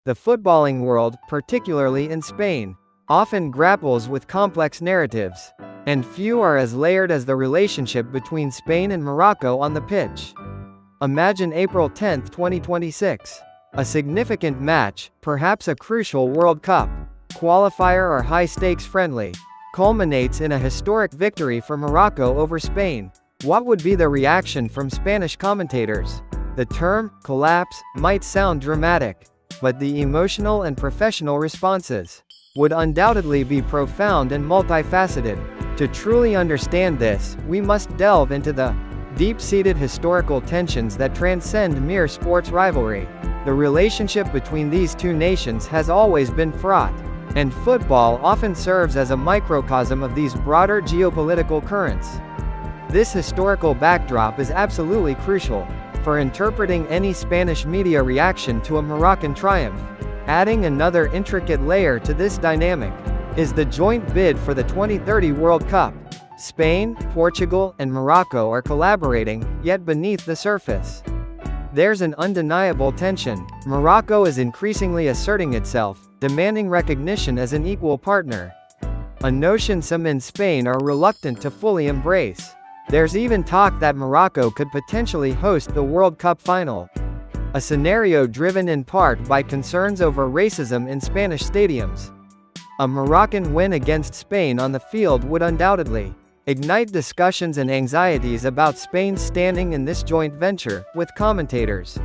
The footballing world, particularly in Spain, often grapples with complex narratives, and few are as layered as the relationship between Spain and Morocco on the pitch. Imagine April 10, 2026. A significant match, perhaps a crucial World Cup qualifier or high-stakes friendly, culminates in a historic victory for Morocco over Spain. What would be the reaction from Spanish commentators? The term collapse might sound dramatic, but the emotional and professional responses would undoubtedly be profound and multifaceted. To truly understand this, we must delve into the deep-seated historical tensions that transcend mere sports rivalry. The relationship between these two nations has always been fraught, and football often serves as a microcosm of these broader geopolitical currents. This historical backdrop is absolutely crucial for interpreting any Spanish media reaction to a Moroccan triumph. Adding another intricate layer to this dynamic is the joint bid for the 2030 World Cup. Spain, Portugal, and Morocco are collaborating, yet beneath the surface, there's an undeniable tension. Morocco is increasingly asserting itself, demanding recognition as an equal partner, a notion some in Spain are reluctant to fully embrace. There's even talk that Morocco could potentially host the World Cup final, a scenario driven in part by concerns over racism in Spanish stadiums. A Moroccan win against Spain on the field would undoubtedly ignite discussions and anxieties about Spain's standing in this joint venture, with commentators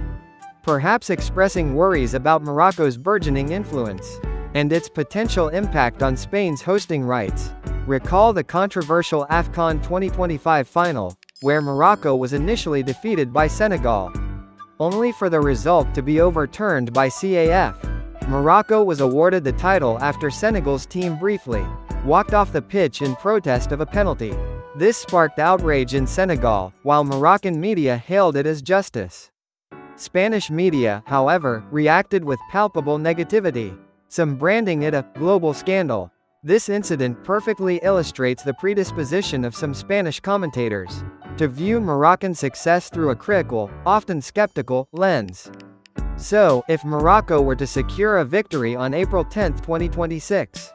perhaps expressing worries about Morocco's burgeoning influence and its potential impact on Spain's hosting rights. Recall the controversial AFCON 2025 final, where Morocco was initially defeated by Senegal, only for the result to be overturned by CAF. Morocco was awarded the title after Senegal's team briefly walked off the pitch in protest of a penalty. This sparked outrage in Senegal, while Moroccan media hailed it as justice. Spanish media, however, reacted with palpable negativity, some branding it a global scandal. This incident perfectly illustrates the predisposition of some Spanish commentators to view Moroccan success through a critical, often skeptical, lens. So, if Morocco were to secure a victory on April 10, 2026,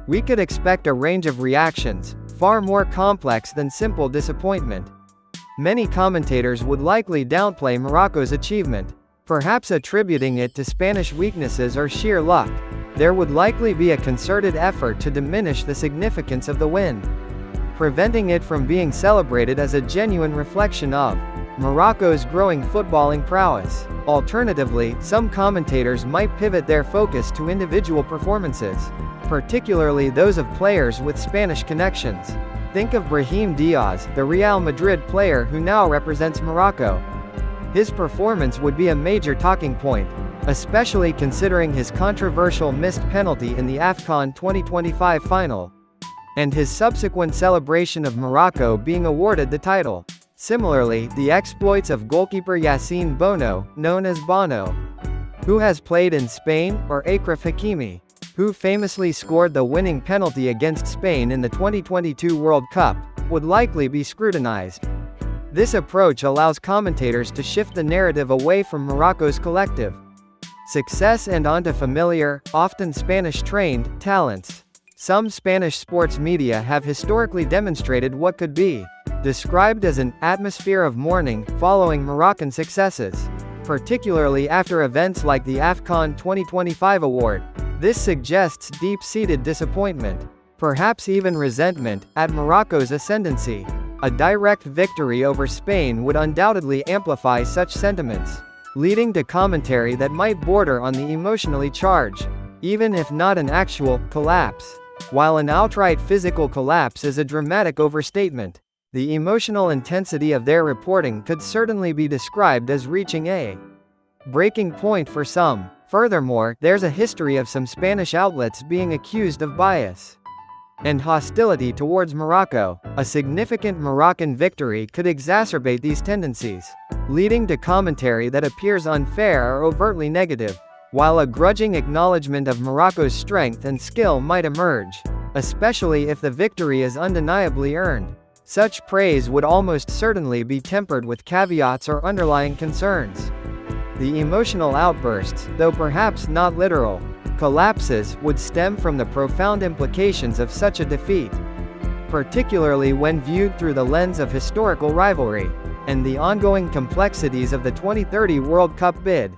we could expect a range of reactions, far more complex than simple disappointment. Many commentators would likely downplay Morocco's achievement, perhaps attributing it to Spanish weaknesses or sheer luck. There would likely be a concerted effort to diminish the significance of the win, preventing it from being celebrated as a genuine reflection of Morocco's growing footballing prowess. Alternatively, some commentators might pivot their focus to individual performances, particularly those of players with Spanish connections. Think of Brahim Diaz, the Real Madrid player who now represents Morocco. His performance would be a major talking point, especially considering his controversial missed penalty in the AFCON 2025 final, and his subsequent celebration of Morocco being awarded the title. Similarly, the exploits of goalkeeper Yassine Bono, known as Bono, who has played in Spain, or Achraf Hakimi, who famously scored the winning penalty against Spain in the 2022 World Cup, would likely be scrutinized. This approach allows commentators to shift the narrative away from Morocco's collective success and onto familiar, often Spanish-trained, talents. Some Spanish sports media have historically demonstrated what could be described as an atmosphere of mourning following Moroccan successes, particularly after events like the AFCON 2025 award. This suggests deep-seated disappointment, perhaps even resentment, at Morocco's ascendancy. A direct victory over Spain would undoubtedly amplify such sentiments, leading to commentary that might border on the emotionally charged, even if not an actual collapse. While an outright physical collapse is a dramatic overstatement, the emotional intensity of their reporting could certainly be described as reaching a breaking point for some. Furthermore, there's a history of some Spanish outlets being accused of bias and hostility towards Morocco. A significant Moroccan victory could exacerbate these tendencies, leading to commentary that appears unfair or overtly negative, while a grudging acknowledgement of Morocco's strength and skill might emerge, especially if the victory is undeniably earned. Such praise would almost certainly be tempered with caveats or underlying concerns. The emotional outbursts, though perhaps not literal, collapses, would stem from the profound implications of such a defeat, particularly when viewed through the lens of historical rivalry and the ongoing complexities of the 2030 World Cup bid.